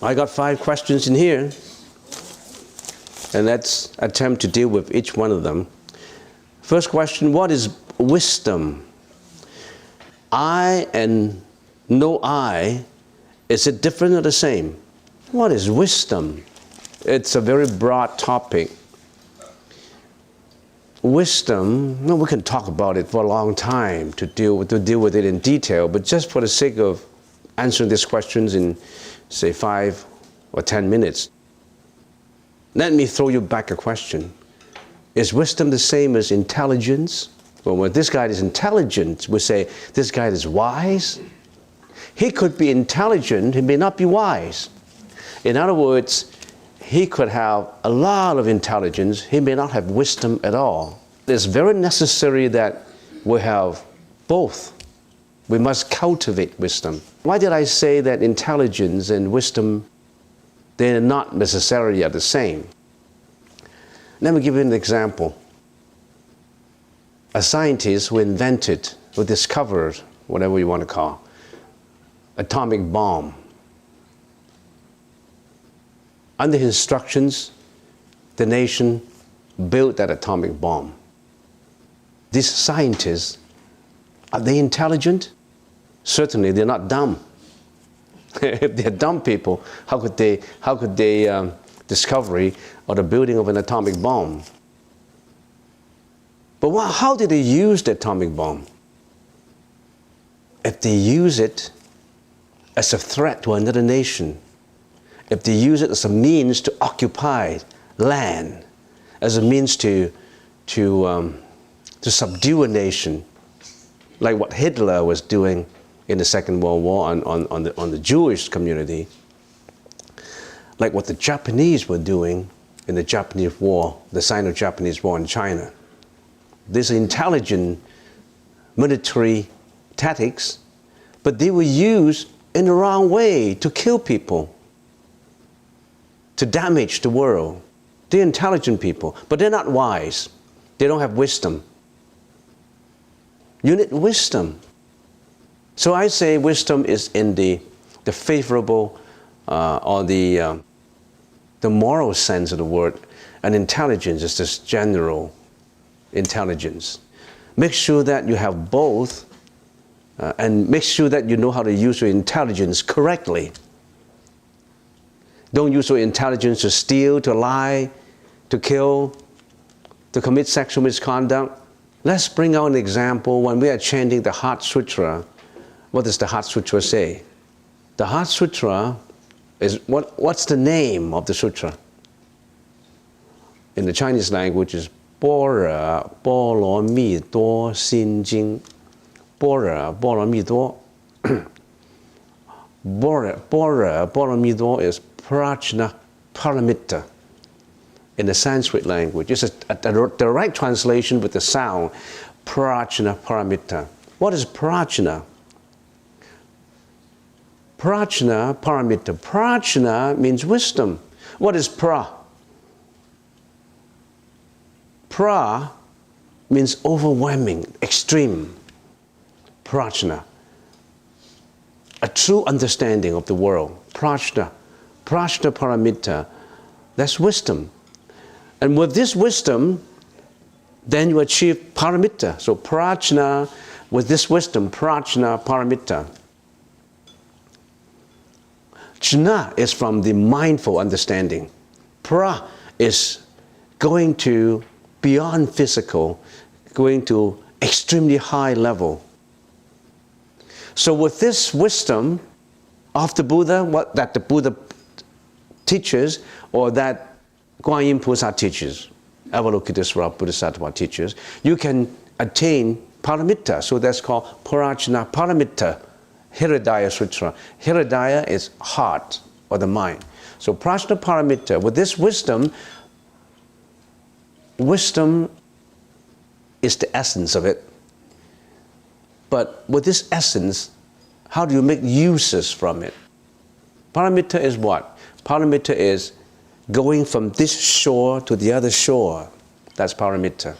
I got 5 questions in here, and let's attempt to deal with each one of them. First question, what is wisdom? I and no I, is it different or the same? What is wisdom? It's a very broad topic. Wisdom, no, we can talk about it for a long time to deal with it in detail, but just for the sake of answering these questions in, say, 5 or 10 minutes, let me throw you back a question. Is wisdom the same as intelligence? Well, when this guy is intelligent, we say this guy is wise. He could be intelligent, he may not be wise. In other words, he could have a lot of intelligence, he may not have wisdom at all. It's very necessary that we have both. We must cultivate wisdom. Why did I say that intelligence and wisdom, they're not necessarily the same? Let me give you an example. A scientist who invented, who discovered, whatever you want to call, atomic bomb. Under his instructions, the nation built that atomic bomb. These scientists, are they intelligent? Certainly, they're not dumb. If they're dumb people, how could they discovery or the building of an atomic bomb? But how did they use the atomic bomb? If they use it as a threat to another nation, if they use it as a means to occupy land, as a means to subdue a nation, like what Hitler was doing in the Second World War on the Jewish community, like what the Japanese were doing in the Japanese War, the Sino-Japanese War in China. These are intelligent military tactics, but they were used in the wrong way to kill people, to damage the world. They're intelligent people, but they're not wise. They don't have wisdom. You need wisdom. So I say wisdom is in the favorable or the moral sense of the word, and intelligence is this general intelligence. Make sure that you have both, and make sure that you know how to use your intelligence correctly. Don't use your intelligence to steal, to lie, to kill, to commit sexual misconduct. Let's bring out an example. When we are chanting the Heart Sutra, what does the Heart Sutra say? The Heart Sutra is, what's the name of the sutra? In the Chinese language is 般若波罗蜜多心经. 般若波罗蜜多. 般若波罗蜜多 is Prajna Paramita in the Sanskrit language. It's the right translation with the sound, Prajna Paramita. What is Prajna? Prajna Paramita. Prajna means wisdom. What is pra? Pra means overwhelming, extreme. Prajna. A true understanding of the world. Prajna. Prajna Paramita. That's wisdom. And with this wisdom, then you achieve paramita. So prajna, with this wisdom, prajna paramita. Jna is from the mindful understanding. Pra is going to beyond physical, going to extremely high level. So with this wisdom of the Buddha, that the Buddha teaches, or that Guanyin Pusa teaches, Avalokitesvara Bodhisattva teaches, you can attain paramita. So that's called Prajna Paramita, Hridaya Sutra. Hridaya is heart or the mind. So Prajna Paramita, with this wisdom, wisdom is the essence of it. But with this essence, how do you make uses from it? Paramita is what? Paramita is going from this shore to the other shore. That's paramita.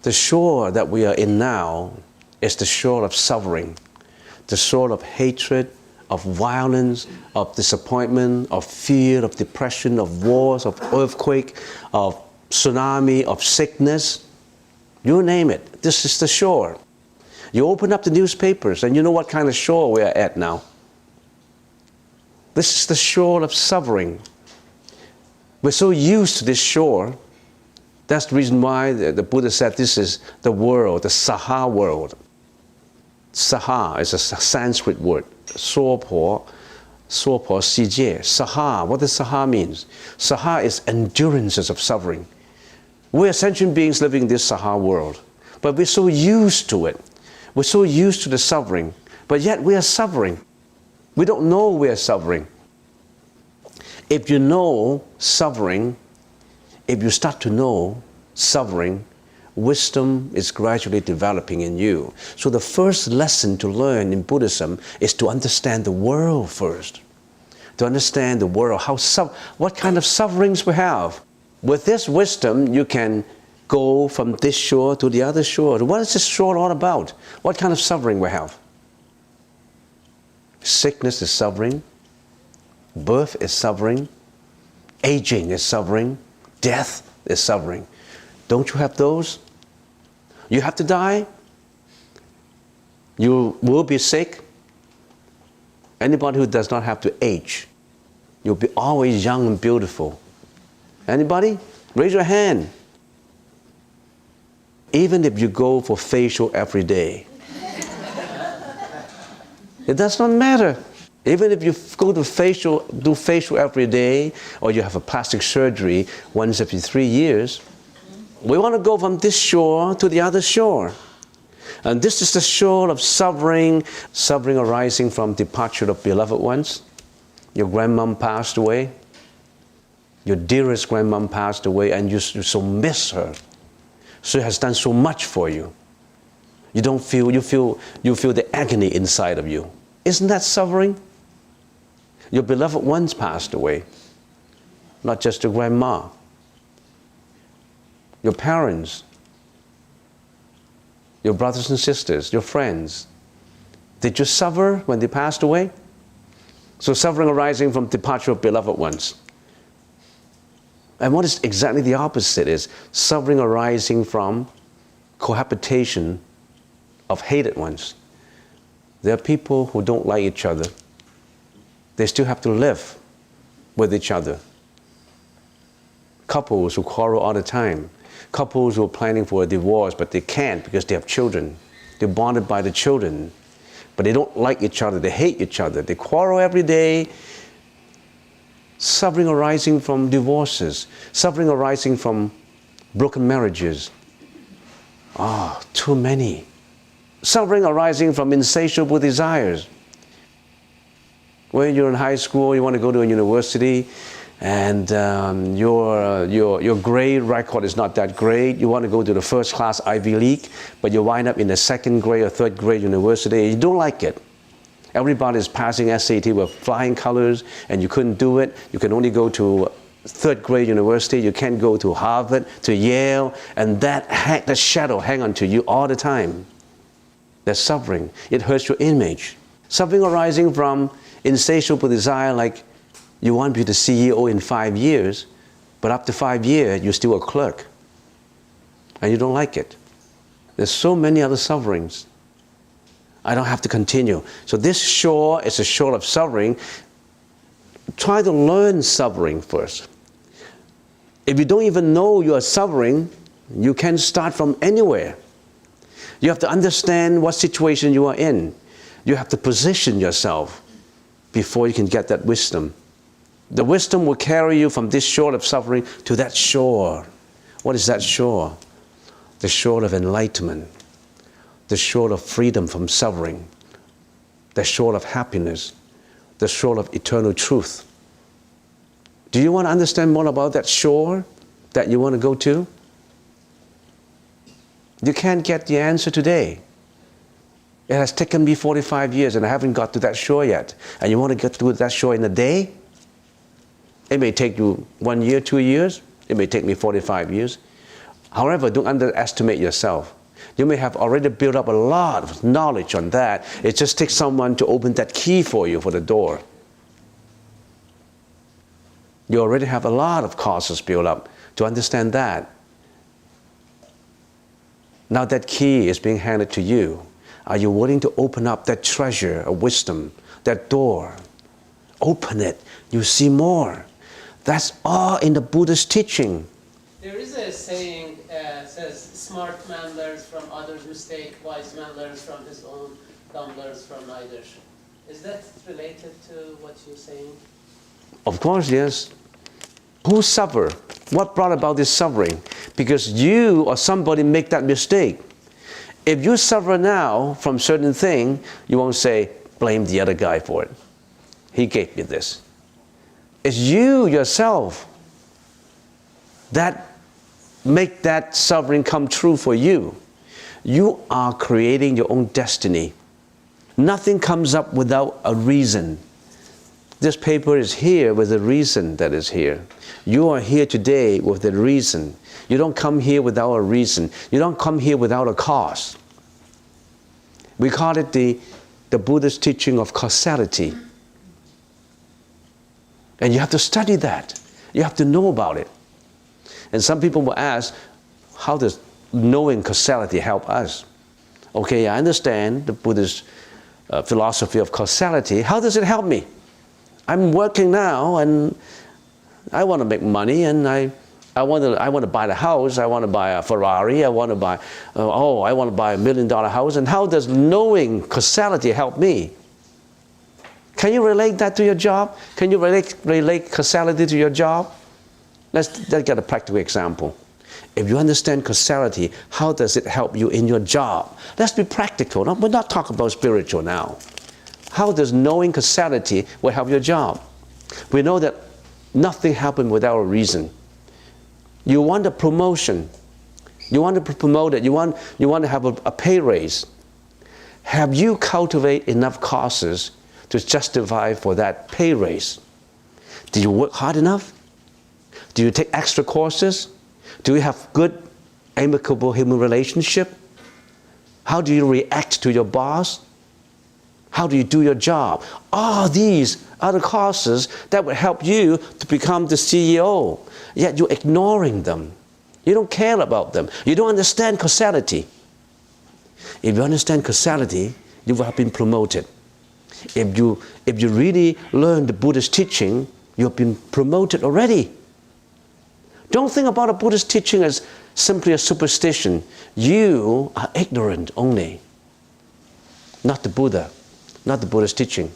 The shore that we are in now is the shore of suffering, the shore of hatred, of violence, of disappointment, of fear, of depression, of wars, of earthquake, of tsunami, of sickness. You name it. This is the shore. You open up the newspapers and you know what kind of shore we are at now. This is the shore of suffering. We're so used to this shore. That's the reason why the Buddha said this is the world, the Saha world. Saha is a Sanskrit word. Sopo sije. Saha. What does Saha means? Saha is endurances of suffering. We're sentient beings living in this Saha world. But we're so used to it. We're so used to the suffering. But yet we are suffering. We don't know we are suffering. If you know suffering, if you start to know suffering, wisdom is gradually developing in you. So the first lesson to learn in Buddhism is to understand the world first. To understand the world, what kind of sufferings we have. With this wisdom, you can go from this shore to the other shore. What is this shore all about? What kind of suffering we have? Sickness is suffering. Birth is suffering. Aging is suffering. Death is suffering. Don't you have those? You have to die. You will be sick. Anybody who does not have to age, you'll be always young and beautiful. Anybody? Raise your hand. Even if you go for facial every day, it does not matter. Even if you go to do facial every day, or you have a plastic surgery once every 3 years, we want to go from this shore to the other shore. And this is the shore of suffering, suffering arising from departure of beloved ones. Your grandmom passed away. Your dearest grandmom passed away, and you so miss her. She has done so much for you. You feel the agony inside of you. Isn't that suffering? Your beloved ones passed away, not just your grandma. Your parents, your brothers and sisters, your friends. Did you suffer when they passed away? So suffering arising from departure of beloved ones. And what is exactly the opposite is suffering arising from cohabitation of hated ones. There are people who don't like each other. They still have to live with each other. Couples who quarrel all the time. Couples who are planning for a divorce, but they can't because they have children. They're bonded by the children. But they don't like each other. They hate each other. They quarrel every day. Suffering arising from divorces. Suffering arising from broken marriages. Too many. Suffering arising from insatiable desires. When you're in high school, you want to go to a university, and your grade record is not that great. You want to go to the first class Ivy League, but you wind up in the second grade or third grade university. You don't like it. Everybody is passing SAT with flying colors, and you couldn't do it. You can only go to third grade university. You can't go to Harvard, to Yale, and that shadow hang on to you all the time. That's suffering. It hurts your image. Suffering arising from insatiable desire, like you want to be the CEO in 5 years, but after 5 years, you're still a clerk. And you don't like it. There's so many other sufferings. I don't have to continue. So this shore is a shore of suffering. Try to learn suffering first. If you don't even know you are suffering, you can start from anywhere. You have to understand what situation you are in. You have to position yourself before you can get that wisdom. The wisdom will carry you from this shore of suffering to that shore. What is that shore? The shore of enlightenment. The shore of freedom from suffering. The shore of happiness. The shore of eternal truth. Do you want to understand more about that shore that you want to go to? You can't get the answer today. It has taken me 45 years and I haven't got to that shore yet. And you want to get to that shore in a day? It may take you 1 year, 2 years. It may take me 45 years. However, don't underestimate yourself. You may have already built up a lot of knowledge on that. It just takes someone to open that key for you for the door. You already have a lot of causes built up to understand that. Now that key is being handed to you. Are you willing to open up that treasure of wisdom, that door? Open it. You see more. That's all in the Buddha's teaching. There is a saying says, smart man learns from others' mistake, wise man learns from his own, dumb learns from neither. Is that related to what you're saying? Of course, yes. Who suffer? What brought about this suffering? Because you or somebody make that mistake. If you suffer now from certain thing, you won't say, blame the other guy for it. He gave me this. It's you yourself that make that suffering come true for you. You are creating your own destiny. Nothing comes up without a reason. This paper is here with a reason that is here. You are here today with a reason. You don't come here without a reason. You don't come here without a cause. We call it the Buddha's teaching of causality. And you have to study that. You have to know about it. And some people will ask, how does knowing causality help us? Okay, I understand the Buddhist philosophy of causality. How does it help me? I'm working now and I want to make money and I want to buy the house, I want to buy a Ferrari, I want to buy a $1 million house. And how does knowing causality help me? Can you relate that to your job? Can you relate causality to your job? Let's get a practical example. If you understand causality, how does it help you in your job? Let's be practical. We're not talking about spiritual now. How does knowing causality will help your job? We know that nothing happens without a reason. You want a promotion. You want to be promoted. You want to have a pay raise. Have you cultivated enough causes to justify for that pay raise? Do you work hard enough? Do you take extra courses? Do you have good, amicable human relationship? How do you react to your boss? How do you do your job? All these are the causes that will help you to become the CEO. Yet you're ignoring them. You don't care about them. You don't understand causality. If you understand causality, you will have been promoted. If you really learn the Buddhist teaching, you have been promoted already. Don't think about the Buddhist teaching as simply a superstition. You are ignorant only. Not the Buddha, not the Buddhist teaching.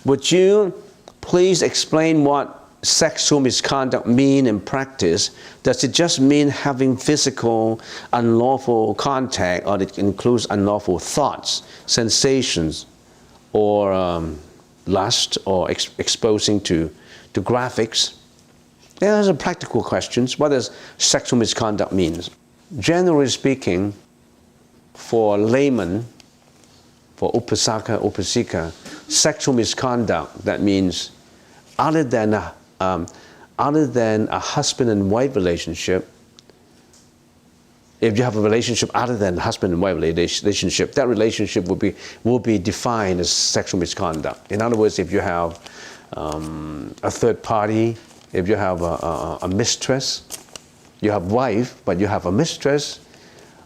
Would you please explain what sexual misconduct mean in practice? Does it just mean having physical unlawful contact, or it includes unlawful thoughts, sensations, or lust, or exposing to graphics? Those are practical questions. What does sexual misconduct mean? Generally speaking, for laymen, for upasaka, upasika, sexual misconduct, that means other than a husband and wife relationship, if you have a relationship other than husband and wife relationship, that relationship will be defined as sexual misconduct. In other words, if you have a third party, if you have a mistress, you have wife, but you have a mistress,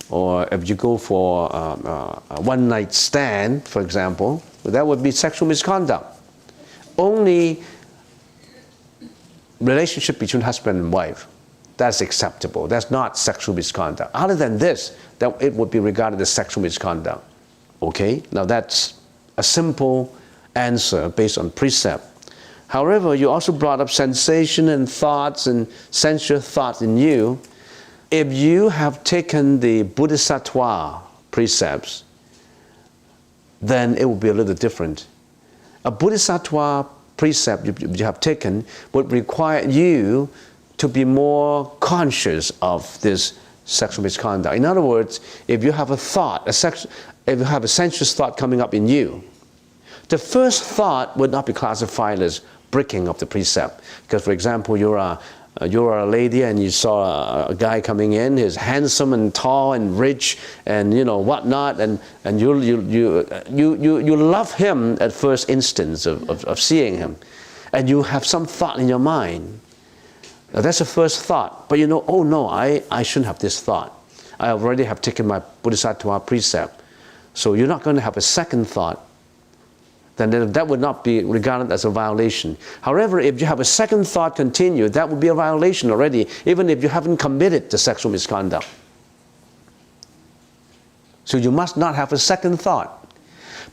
or if you go for a one-night stand, for example, that would be sexual misconduct. Only relationship between husband and wife, that's acceptable. That's not sexual misconduct. Other than this, that it would be regarded as sexual misconduct. Okay, now that's a simple answer based on precept. However, you also brought up sensation and thoughts and sensual thoughts in you. If you have taken the bodhisattva precepts, then it will be a little different. A bodhisattva precept you have taken would require you to be more conscious of this sexual misconduct. In other words, if you have a thought, if you have a sensuous thought coming up in you, the first thought would not be classified as breaking of the precept. Because, for example, you're a lady and you saw a guy coming in, he's handsome and tall and rich and whatnot, and you love him at first instance of seeing him, and you have some thought in your mind. Now, that's the first thought, but oh no, I shouldn't have this thought. I already have taken my bodhisattva precept. So you're not going to have a second thought. Then that would not be regarded as a violation. However, if you have a second thought continue, that would be a violation already, even if you haven't committed the sexual misconduct. So you must not have a second thought.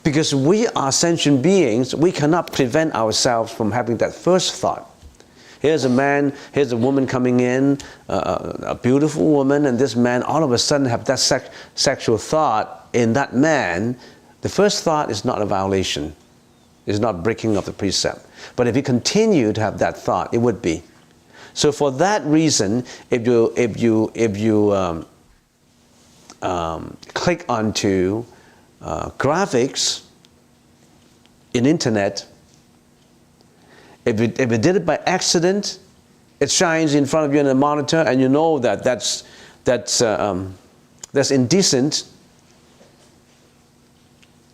Because we are sentient beings, we cannot prevent ourselves from having that first thought. Here's a man, here's a woman coming in, a beautiful woman, and this man all of a sudden have that sexual thought in that man. The first thought is not a violation. It's not breaking of the precept. But if you continue to have that thought, it would be. So for that reason, if you click onto graphics in internet, if you did it by accident, it shines in front of you in a monitor, and you know that that's indecent,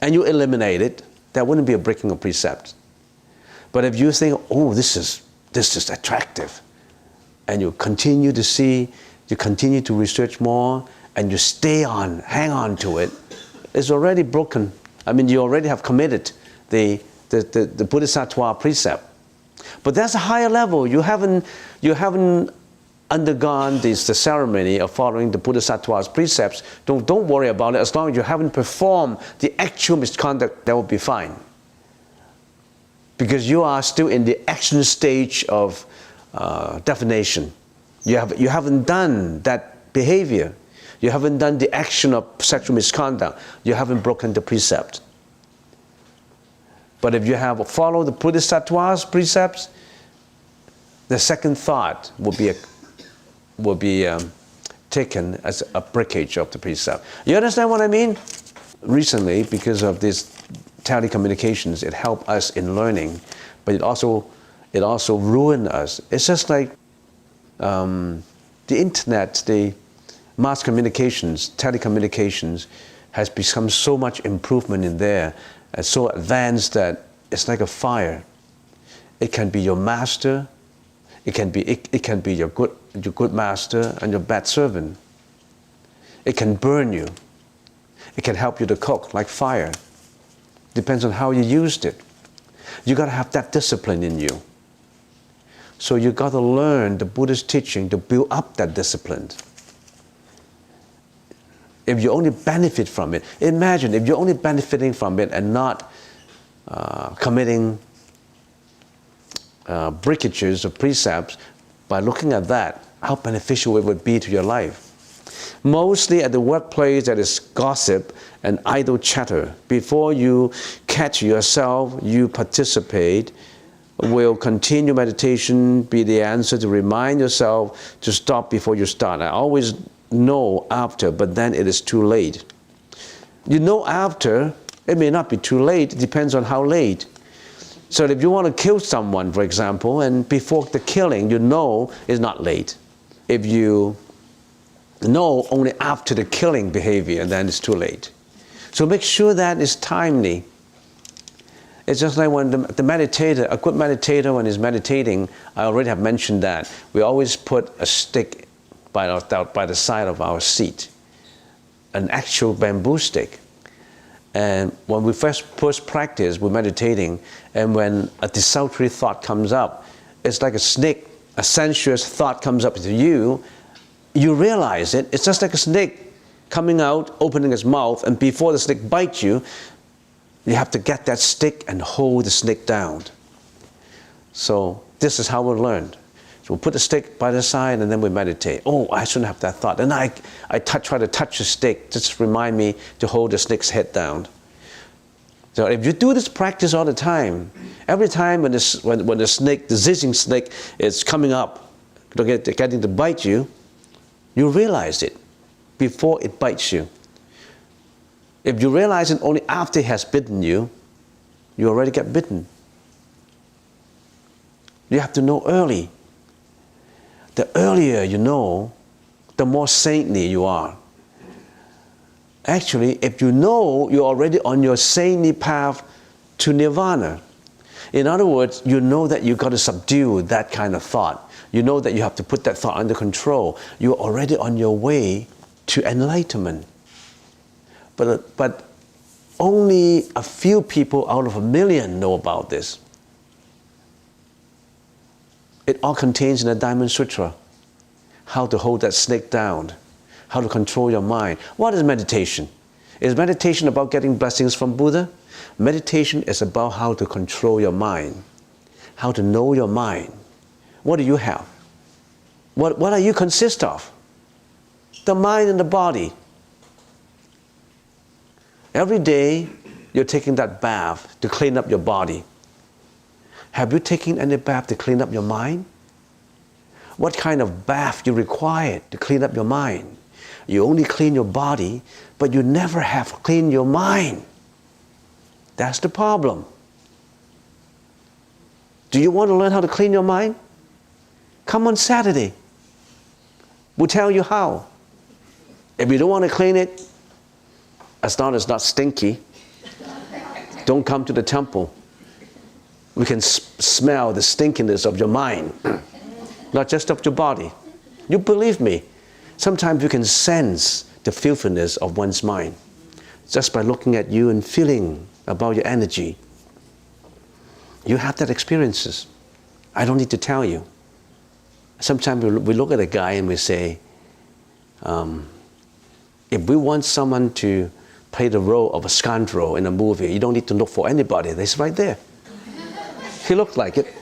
and you eliminate it, that wouldn't be a breaking of precept. But if you think, oh, this is attractive, and you continue to see, you continue to research more, and you hang on to it, it's already broken. I mean, you already have committed the bodhisattva precept. But that's a higher level. You haven't undergone the ceremony of following the bodhisattva's precepts. Don't worry about it. As long as you haven't performed the actual misconduct, that will be fine. Because you are still in the action stage of definition. You haven't done that behavior. You haven't done the action of sexual misconduct. You haven't broken the precept. But if you have followed the bodhisattva's precepts, the second thought will be taken as a breakage of the precept. You understand what I mean? Recently, because of these telecommunications, it helped us in learning, but it also ruined us. It's just like the internet, the mass communications, telecommunications has become so much improvement in there, and so advanced that it's like a fire. It can be your master, it can be your good master and your bad servant. It can burn you. It can help you to cook like fire. Depends on how you used it. You got to have that discipline in you. So you got to learn the Buddha's teaching to build up that discipline. If you only benefit from it, imagine if you're only benefiting from it and not committing breakages of precepts, by looking at that, how beneficial it would be to your life. Mostly at the workplace, that is gossip and idle chatter. Before you catch yourself, you participate. Will continue meditation be the answer to remind yourself to stop before you start? I always know after, but then it is too late. You know after, it may not be too late, it depends on how late. So if you want to kill someone, for example, and before the killing, you know it's not late. If you know only after the killing behavior, then it's too late. So make sure that it's timely. It's just like when the meditator, a good meditator when he's meditating, I already have mentioned that, we always put a stick by the side of our seat, an actual bamboo stick. And when we first practice, we're meditating, and when a desultory thought comes up, it's like a snake, a sensuous thought comes up to you, you realize it, it's just like a snake coming out, opening its mouth, and before the snake bites you, you have to get that stick and hold the snake down. So this is how we learned. So we put the stick by the side and then we meditate. Oh, I shouldn't have that thought. And I try to touch the stick, just remind me to hold the snake's head down. So if you do this practice all the time, every time when the snake, the zizzing snake is coming up, getting to bite you, you realize it. before it bites you. If you realize it only after it has bitten you, you already get bitten. You have to know early. The earlier you know, the more saintly you are. Actually, if you know, you're already on your saintly path to nirvana. In other words, you know that you've got to subdue that kind of thought. You know that you have to put that thought under control. You're already on your way to enlightenment. But only a few people out of a million know about this. It all contains in the Diamond Sutra. How to hold that snake down. How to control your mind. What is meditation? Is meditation about getting blessings from Buddha? Meditation is about how to control your mind. How to know your mind. What do you have? What do you consist of? The mind and the body. Every day, you're taking that bath to clean up your body. Have you taken any bath to clean up your mind? What kind of bath you require to clean up your mind? You only clean your body, but you never have cleaned your mind. That's the problem. Do you want to learn how to clean your mind? Come on Saturday. We'll tell you how. If you don't want to clean it, as long as it's not stinky, don't come to the temple. We can smell the stinkiness of your mind, not just of your body. You believe me, sometimes you can sense the filthiness of one's mind just by looking at you and feeling about your energy. You have that experiences. I don't need to tell you. Sometimes we look at a guy and we say, if we want someone to play the role of a scoundrel in a movie, you don't need to look for anybody. It's right there. He looked like it.